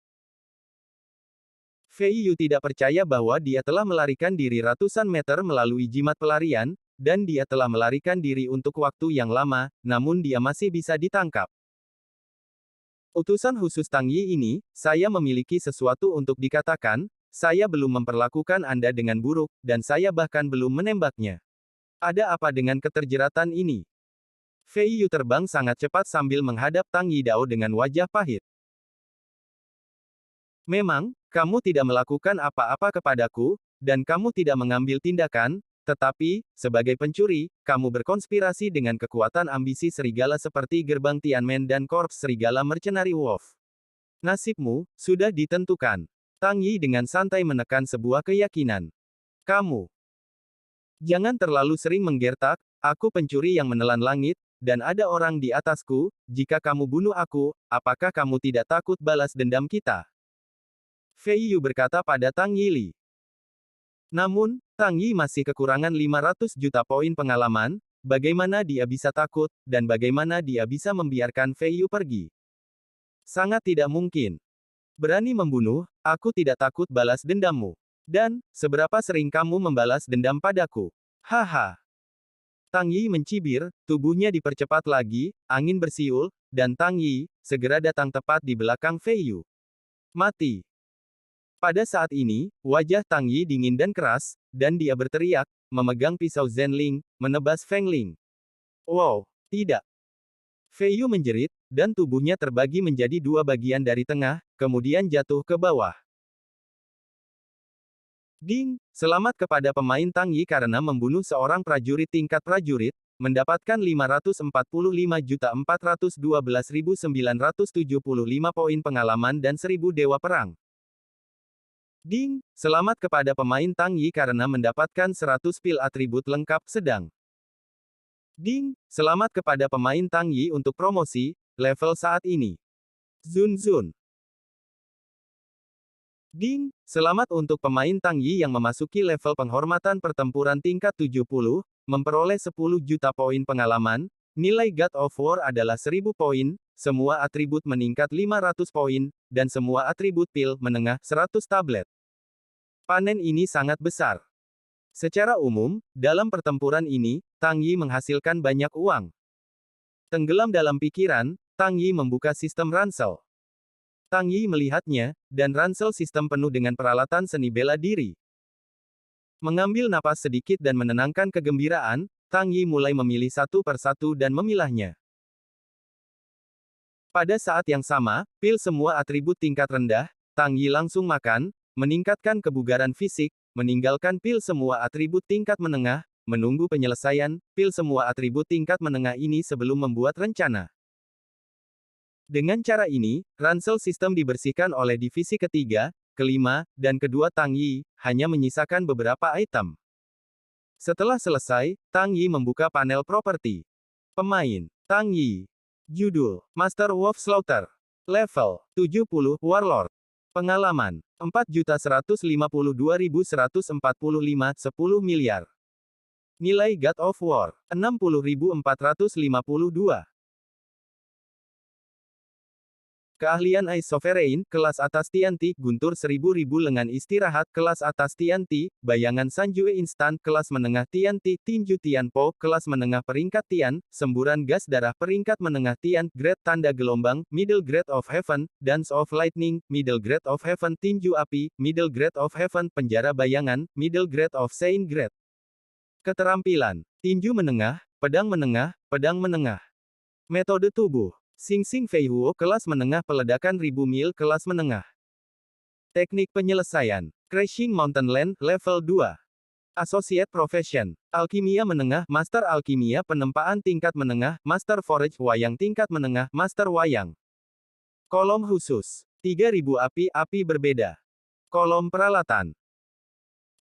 Fei Yu tidak percaya bahwa dia telah melarikan diri ratusan meter melalui jimat pelarian, dan dia telah melarikan diri untuk waktu yang lama, namun dia masih bisa ditangkap. Utusan khusus Tang Yi ini, saya memiliki sesuatu untuk dikatakan, saya belum memperlakukan Anda dengan buruk, dan saya bahkan belum menembaknya. Ada apa dengan keterjeratan ini? Fei Yu terbang sangat cepat sambil menghadap Tang Yi Dao dengan wajah pahit. Memang, kamu tidak melakukan apa-apa kepadaku, dan kamu tidak mengambil tindakan, tetapi, sebagai pencuri, kamu berkonspirasi dengan kekuatan ambisi serigala seperti gerbang Tianmen dan korps serigala Mercenary Wolf. Nasibmu sudah ditentukan. Tang Yi dengan santai menekan sebuah keyakinan. Kamu jangan terlalu sering menggertak, aku pencuri yang menelan langit, dan ada orang di atasku, jika kamu bunuh aku, apakah kamu tidak takut balas dendam kita? Fei Yu berkata pada Tang Yi Li. Namun, Tang Yi masih kekurangan 500 juta poin pengalaman, bagaimana dia bisa takut, dan bagaimana dia bisa membiarkan Fei Yu pergi? Sangat tidak mungkin. Berani membunuh, aku tidak takut balas dendammu. Dan, seberapa sering kamu membalas dendam padaku? Haha. Tang Yi mencibir, tubuhnya dipercepat lagi, angin bersiul, dan Tang Yi segera datang tepat di belakang Fei Yu. Mati. Pada saat ini, wajah Tang Yi dingin dan keras, dan dia berteriak, memegang pisau Zhenling, menebas Feng Ling. Wow, tidak. Fei Yu menjerit, dan tubuhnya terbagi menjadi dua bagian dari tengah, kemudian jatuh ke bawah. Ding! Selamat kepada pemain Tang Yi karena membunuh seorang prajurit tingkat prajurit, mendapatkan 544.412.975 poin pengalaman dan 1000 dewa perang. Ding! Selamat kepada pemain Tang Yi karena mendapatkan 100 pil atribut lengkap sedang. Ding! Selamat kepada pemain Tang Yi untuk promosi, level saat ini. Zun Zun. Ding! Selamat untuk pemain Tang Yi yang memasuki level penghormatan pertempuran tingkat 70, memperoleh 10 juta poin pengalaman, nilai God of War adalah 1000 poin, semua atribut meningkat 500 poin, dan semua atribut pil menengah 100 tablet. Panen ini sangat besar. Secara umum, dalam pertempuran ini, Tang Yi menghasilkan banyak uang. Tenggelam dalam pikiran, Tang Yi membuka sistem ransel. Tang Yi melihatnya, dan ransel sistem penuh dengan peralatan seni bela diri. Mengambil napas sedikit dan menenangkan kegembiraan, Tang Yi mulai memilih satu persatu dan memilahnya. Pada saat yang sama, pil semua atribut tingkat rendah, Tang Yi langsung makan, meningkatkan kebugaran fisik, meninggalkan pil semua atribut tingkat menengah, menunggu penyelesaian pil semua atribut tingkat menengah ini sebelum membuat rencana. Dengan cara ini, ransel sistem dibersihkan oleh divisi ketiga, kelima, dan kedua Tang Yi, hanya menyisakan beberapa item. Setelah selesai, Tang Yi membuka panel properti. Pemain, Tang Yi. Judul, Master Wolf Slaughter. Level, 70, Warlord. Pengalaman, 4.152.145, 10 miliar. Nilai God of War, 60.452. Keahlian Ice Sovereign, kelas atas Tianti, guntur 1000 lengan istirahat, kelas atas Tianti, bayangan Sanjue instan, kelas menengah Tianti, tinju Tianpo, kelas menengah peringkat Tian, semburan gas darah peringkat menengah Tian, grade tanda gelombang, middle grade of heaven, dance of lightning, middle grade of heaven, tinju api, middle grade of heaven, penjara bayangan, middle grade of Saint grade. Keterampilan, tinju menengah, pedang menengah. Metode tubuh. Sing Sing Fei Huo kelas menengah peledakan 1000 mil kelas menengah. Teknik penyelesaian. Crashing Mountain Land level 2. Associate Profession. Alkimia menengah, Master Alkimia penempaan tingkat menengah, Master Forage Wayang tingkat menengah, Master Wayang. Kolom khusus. 3000 api berbeda. Kolom peralatan.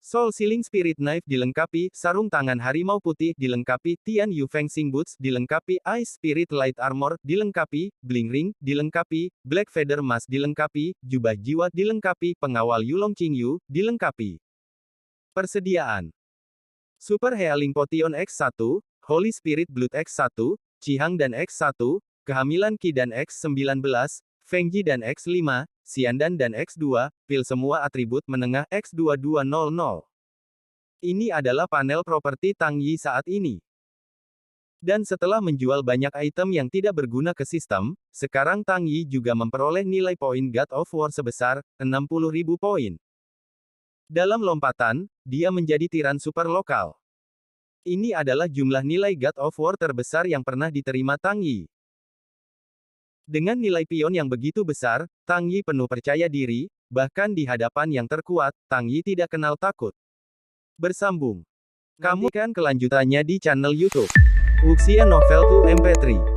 Soul Sealing Spirit Knife dilengkapi, sarung tangan harimau putih dilengkapi, Tian Yu Fencing Boots dilengkapi, Ice Spirit Light Armor dilengkapi, Bling Ring dilengkapi, Black Feather Mask dilengkapi, jubah jiwa dilengkapi, pengawal Yulong Qingyu dilengkapi. Persediaan. Super Healing Potion X1, Holy Spirit Blood X1, Qihang dan X1, Kehamilan Qi dan X19, Fengji dan X5, Xiandan dan X2, pil semua atribut menengah X2200. Ini adalah panel properti Tang Yi saat ini. Dan setelah menjual banyak item yang tidak berguna ke sistem, sekarang Tang Yi juga memperoleh nilai poin God of War sebesar 60.000 poin. Dalam lompatan, dia menjadi tiran super lokal. Ini adalah jumlah nilai God of War terbesar yang pernah diterima Tang Yi. Dengan nilai pion yang begitu besar, Tang Yi penuh percaya diri, bahkan di hadapan yang terkuat, Tang Yi tidak kenal takut. Bersambung. Kamu kan kelanjutannya di channel YouTube Wuxia Novel 2 MP3.